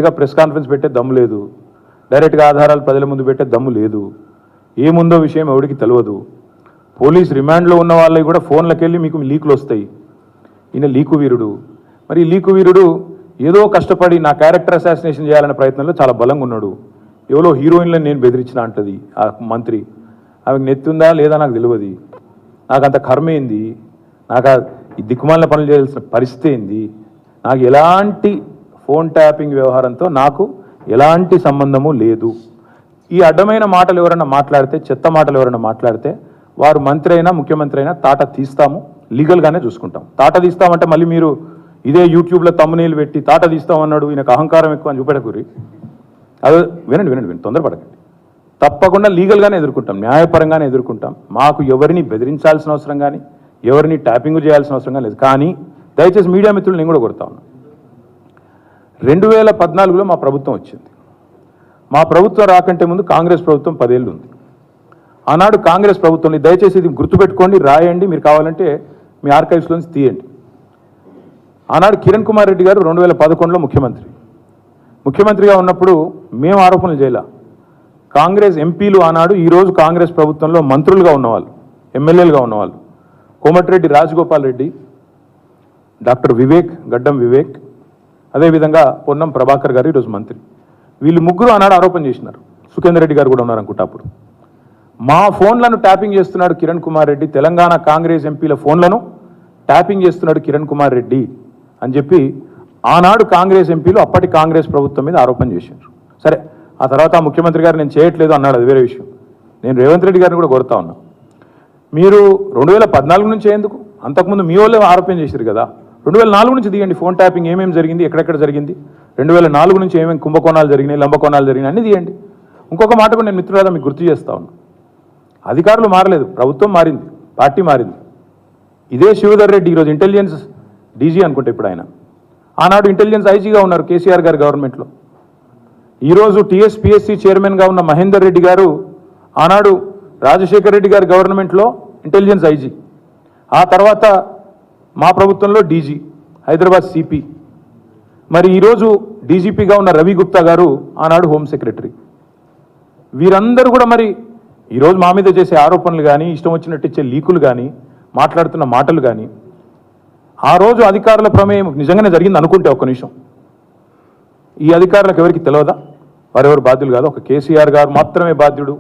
డైరెక్ట్గా press conference పెట్టే దమ్ము లేదు, డైరెక్ట్గా ఆధారాలు ప్రజల ముందు పెట్టే దమ్ము లేదు, ఏముందో విషయం ఎవరికి తెలియదు. పోలీస్ రిమాండ్లో ఉన్న వాళ్ళకి కూడా ఫోన్లకు వెళ్ళి మీకు లీకులు వస్తాయి. ఈయన లీకు వీరుడు. మరి ఈ లీకు వీరుడు ఏదో కష్టపడి నా క్యారెక్టర్ అసాసినేషన్ చేయాలనే ప్రయత్నంలో చాలా బలంగా ఉన్నాడు. ఎవరో హీరోయిన్లను నేను బెదిరించిన అంటది ఆ మంత్రి. ఆమెకు నెత్తుందా లేదా నాకు తెలియదు. నాకు అంత కర్మ ఏంది, నాకు ఈ దిక్కుమాలిన పనులు చేయాల్సిన పరిస్థితి ఏంది, నాకు ఎలాంటి ఫోన్ ట్యాపింగ్ వ్యవహారంతో నాకు ఎలాంటి సంబంధము లేదు. ఈ అడ్డమైన మాటలు ఎవరైనా మాట్లాడితే, చెత్త మాటలు ఎవరైనా మాట్లాడితే వారు మంత్రి అయినా ముఖ్యమంత్రి అయినా తాట తీస్తాము, లీగల్గానే చూసుకుంటాం. తాట తీస్తామంటే మళ్ళీ మీరు ఇదే యూట్యూబ్లో తమ్మునీళ్ళు పెట్టి తాట తీస్తామన్నాడు ఈయనకు అహంకారం ఎక్కువ అని చూపెడకూరి. అదే వినండి, తొందరపడకండి. తప్పకుండా లీగల్గానే ఎదుర్కొంటాం, న్యాయపరంగానే ఎదుర్కొంటాం. మాకు ఎవరిని బెదిరించాల్సిన అవసరం కానీ ఎవరిని ట్యాపింగ్ చేయాల్సిన అవసరం కానీ లేదు. కానీ దయచేసి మీడియా మిత్రులు నేను కూడా కొడతా ఉన్నా. 2014లో మా ప్రభుత్వం వచ్చింది. మా ప్రభుత్వం రాకంటే ముందు కాంగ్రెస్ ప్రభుత్వం 10 ఏళ్ళు ఉంది. ఆనాడు కాంగ్రెస్ ప్రభుత్వంలో దయచేసి ఇది గుర్తుపెట్టుకోండి, రాయండి, మీరు కావాలంటే మీ ఆర్కైవ్స్లోంచి తీయండి. ఆనాడు కిరణ్ కుమార్ రెడ్డి గారు 2011లో ముఖ్యమంత్రిగా ఉన్నప్పుడు మేము ఆరోపణలు చేయాల. కాంగ్రెస్ ఎంపీలు ఆనాడు ఈరోజు కాంగ్రెస్ ప్రభుత్వంలో మంత్రులుగా ఉన్నవాళ్ళు, ఎమ్మెల్యేలుగా ఉన్నవాళ్ళు, కోమటిరెడ్డి రాజగోపాల్ రెడ్డి, డాక్టర్ వివేక్, గడ్డం వివేక్, అదేవిధంగా పొన్నం ప్రభాకర్ గారు ఈరోజు మంత్రి. వీళ్ళు ముగ్గురు ఆనాడు ఆరోపణ చేసినారు. సుఖేందర్ రెడ్డి గారు కూడా ఉన్నారు అనుకుంటా. అప్పుడు మా ఫోన్లను ట్యాపింగ్ చేస్తున్నాడు కిరణ్ కుమార్ రెడ్డి, తెలంగాణ కాంగ్రెస్ ఎంపీల ఫోన్లను ట్యాపింగ్ చేస్తున్నాడు కిరణ్ కుమార్ రెడ్డి అని చెప్పి ఆనాడు కాంగ్రెస్ ఎంపీలు అప్పటి కాంగ్రెస్ ప్రభుత్వం మీద ఆరోపణ చేశారు. సరే, ఆ తర్వాత ముఖ్యమంత్రి గారు నేను చేయట్లేదు అన్నాడు, అది వేరే విషయం. నేను రేవంత్ రెడ్డి గారిని కూడా కోరుతా ఉన్నా, మీరు 2014 నుంచి ఎందుకు, అంతకుముందు మీ వాళ్ళే ఆరోపణ చేశారు కదా, 2004 నుంచి తీయండి. ఫోన్ ట్యాపింగ్ ఏమేమి జరిగింది, ఎక్కడెక్కడ జరిగింది, 2004 నుంచి ఏమేమి కుంభకోణాలు జరిగినాయి, లంబకోణాలు జరిగినాయి అన్నీ తీయండి. ఇంకొక మాట కూడా నేను మిత్రులారా మీకు గుర్తు చేస్తా ఉన్నా, అధికారులు మారలేదు, ప్రభుత్వం మారింది, పార్టీ మారింది. ఇదే శివధర్ రెడ్డి ఈరోజు ఇంటెలిజెన్స్ డీజీ అనుకుంటే ఇప్పుడు ఆయన, ఆనాడు ఇంటెలిజెన్స్ ఐజీగా ఉన్నారు కేసీఆర్ గారి గవర్నమెంట్లో. ఈరోజు టీఎస్పీఎస్సీ చైర్మన్గా ఉన్న మహేందర్ రెడ్డి గారు ఆనాడు రాజశేఖర్ రెడ్డి గారి గవర్నమెంట్లో ఇంటెలిజెన్స్ ఐజీ, ఆ తర్వాత మా ప్రభుత్వంలో డీజీ, హైదరాబాద్ సిపి. మరి ఈరోజు డీజీపీగా ఉన్న రవి గుప్తా గారు ఆనాడు హోమ్ సెక్రటరీ. వీరందరూ కూడా మరి ఈరోజు మా మీద చేసే ఆరోపణలు కానీ, ఇష్టం వచ్చినట్టు ఇచ్చే లీకులు కానీ, మాట్లాడుతున్న మాటలు కానీ, ఆ రోజు అధికారుల ప్రమేయం నిజంగానే జరిగింది అనుకుంటే ఒక్క నిమిషం, ఈ అధికారులకు ఎవరికి తెలియదా, వారెవరు బాధ్యులు కాదు, ఒక కేసీఆర్ గారు మాత్రమే బాధ్యుడు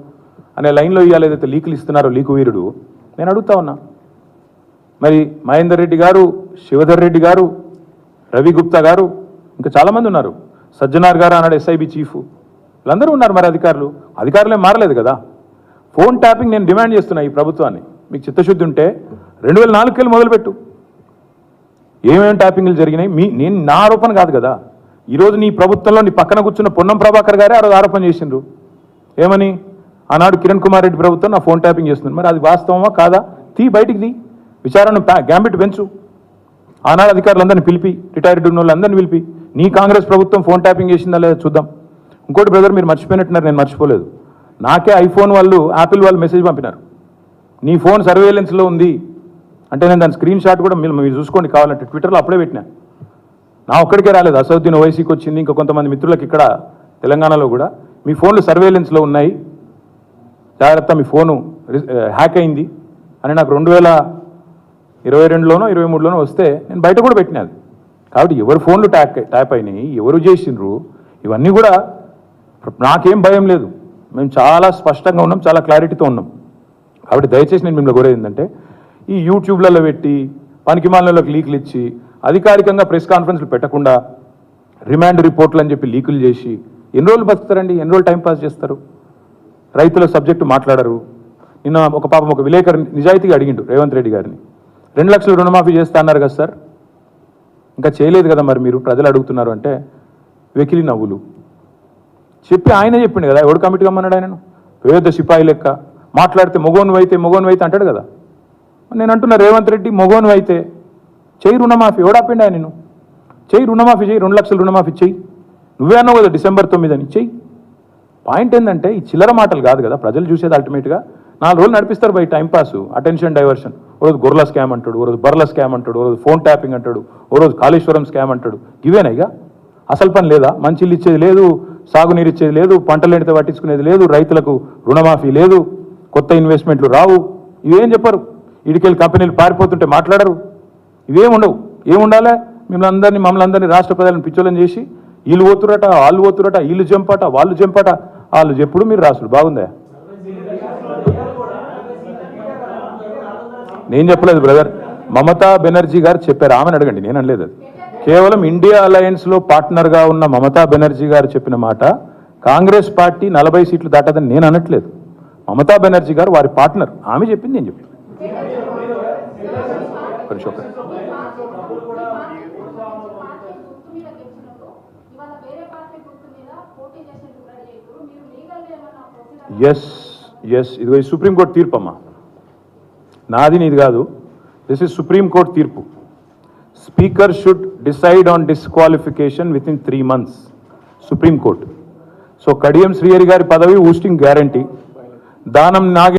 అనే లైన్లో ఇవాళ ఏదైతే లీకులు ఇస్తున్నారో లీకు వీరుడు, నేను అడుగుతా ఉన్నా. మరి మహేందర్ రెడ్డి గారు, శివధర్ రెడ్డి గారు, రవి గుప్తా గారు, ఇంకా చాలామంది ఉన్నారు, సజ్జనార్ గారు అన్నాడు ఎస్ఐబి చీఫ్, వీళ్ళందరూ ఉన్నారు. మరి అధికారులే మారలేదు కదా. ఫోన్ ట్యాపింగ్ నేను డిమాండ్ చేస్తున్నా ఈ ప్రభుత్వాన్ని, మీకు చిత్తశుద్ధి ఉంటే 2004 వెళ్ళి మొదలుపెట్టు, ఏమేమి ట్యాపింగ్లు జరిగినాయి. నేను నా ఆరోపణ కాదు కదా. ఈరోజు నీ ప్రభుత్వంలో నీ పక్కన కూర్చున్న పొన్నం ప్రభాకర్ గారే ఆ రోజు ఆరోపణ చేసిండ్రు. ఏమని, ఆనాడు కిరణ్ కుమార్ రెడ్డి ప్రభుత్వం నా ఫోన్ ట్యాపింగ్ చేస్తుంది. మరి అది వాస్తవమా కాదా, బయటికి తీ, విచారణ గ్యాంబిట్ పెంచు. ఆనాడు అధికారులందరినీ పిలిపి, రిటైర్డ్ ఉన్న వాళ్ళందరినీ పిలిపి, నీ కాంగ్రెస్ ప్రభుత్వం ఫోన్ ట్యాపింగ్ చేసిందా లేదా చూద్దాం. ఇంకోటి బ్రదర్, మీరు మర్చిపోయినట్టున్నారు, నేను మర్చిపోలేదు. నాకే ఐఫోన్ వాళ్ళు, యాపిల్ వాళ్ళు మెసేజ్ పంపినారు, నీ ఫోన్ సర్వేలెన్స్లో ఉంది అంటే. నేను దాని స్క్రీన్ షాట్ కూడా మీరు చూసుకోండి కావాలంటే, ట్విట్టర్లో అప్పుడే పెట్టినా. నా ఒక్కడికే రాలేదు, అసౌద్దీన్ ఓవైసీకి వచ్చింది, ఇంకా కొంతమంది మిత్రులకు ఇక్కడ తెలంగాణలో కూడా, మీ ఫోన్లు సర్వేలెన్స్లో ఉన్నాయి, జాగ్రత్త, మీ ఫోను హ్యాక్ అయింది అని నాకు 2022లోనో 2023లోనో వస్తే నేను బయట కూడా పెట్టినది. కాబట్టి ఎవరు ఫోన్లు ట్యాప్ అయినాయి, ఎవరు చేసిండ్రు, ఇవన్నీ కూడా నాకేం భయం లేదు. మేము చాలా స్పష్టంగా ఉన్నాం, చాలా క్లారిటీతో ఉన్నాం. కాబట్టి దయచేసి నేను మిమ్మల్ని కోరేది ఏంటంటే, ఈ యూట్యూబ్లలో పెట్టి పనికిమాలినలోకి లీకులు ఇచ్చి అధికారికంగా ప్రెస్ కాన్ఫరెన్స్లు పెట్టకుండా రిమాండ్ రిపోర్ట్లు అని చెప్పి లీకులు చేసి ఎన్ని రోజులు బతుకుతారండి, ఎన్ని రోజులు టైంపాస్ చేస్తారు. రైతుల సబ్జెక్టు మాట్లాడరు. నిన్న ఒక విలేకరు నిజాయితీగా అడిగిండు రేవంత్ రెడ్డి గారిని, 2 లక్షలు రుణమాఫీ చేస్తా అన్నారు కదా సార్, ఇంకా చేయలేదు కదా మరి మీరు, ప్రజలు అడుగుతున్నారు అంటే వెకిలి నవ్వులు చెప్పి ఆయనే చెప్పిండు కదా, ఎవడు కమిటీ కమ్మన్నాడు ఆయనను, పేద సిపాయి లెక్క మాట్లాడితే మొగోను అయితే అంటాడు కదా. నేను అంటున్నా, రేవంత్ రెడ్డి మొగోను అయితే చెయ్యి రుణమాఫీ, ఎవడాపిండి ఆయన, నేను చెయ్యి రుణమాఫీ, చెయ్యి 2 లక్షలు రుణమాఫీ చెయ్యి, నువ్వే అన్నావు కదా December 9 అని, చెయ్యి. పాయింట్ ఏంటంటే ఈ చిల్లర మాటలు కాదు కదా ప్రజలు చూసేది. అల్టిమేట్గా 4 రోజులు నడిపిస్తారు బై టైంపాస్, అటెన్షన్ డైవర్షన్. ఓ రోజు గొర్రెల స్కామ్ అంటాడు, ఓ రోజు బర్రెల స్కామ్ అంటాడు, ఓ రోజు ఫోన్ ట్యాపింగ్ అంటాడు, ఓ రోజు కాళేశ్వరం స్కామ్ అంటాడు. ఇవేనా ఇక అసలు పని లేదా? మంచిళ్ళు ఇచ్చేది లేదు, సాగునీరు ఇచ్చేది లేదు, పంటలు ఎండితే పట్టించుకునేది లేదు, రైతులకు రుణమాఫీ లేదు, కొత్త ఇన్వెస్ట్మెంట్లు రావు. ఇవేం చెప్పరు. ఇడికెళ్ళి కంపెనీలు పారిపోతుంటే మాట్లాడరు. ఇవేం ఉండవు. ఏముండాలే? మమ్మల్ని అందరినీ రాష్ట్ర ప్రజలను పిచ్చోళ్ళని చేసి వీళ్ళు పోతురట, వాళ్ళు పోతురట, వీళ్ళు జంపట, వాళ్ళు జంపట, వాళ్ళు చెప్పుడు మీరు రాసుడు. బాగుందా? నేను చెప్పలేదు బ్రదర్, మమతా బెనర్జీ గారు చెప్పారు. ఆమెను అడగండి, నేను అనలేదు. అది కేవలం ఇండియా అలయన్స్లో పార్ట్నర్గా ఉన్న మమతా బెనర్జీ గారు చెప్పిన మాట. కాంగ్రెస్ పార్టీ 40 సీట్లు దాటదని నేను అనట్లేదు. మమతా బెనర్జీ గారు వారి పార్ట్నర్, ఆమె చెప్పింది నేను చెప్పాను. ఎస్ ఎస్, ఇదిగో ఈ సుప్రీంకోర్టు తీర్పు అమ్మా, నాది నీది కాదు. దిస్ ఇస్ సుప్రీంకోర్టు తీర్పు. Speaker should decide on disqualification with in 3 months. Supreme court. So Kadiyam Srihari గారి పదవి ఊస్టింగ్ గ్యారంటీ. దానం నాగే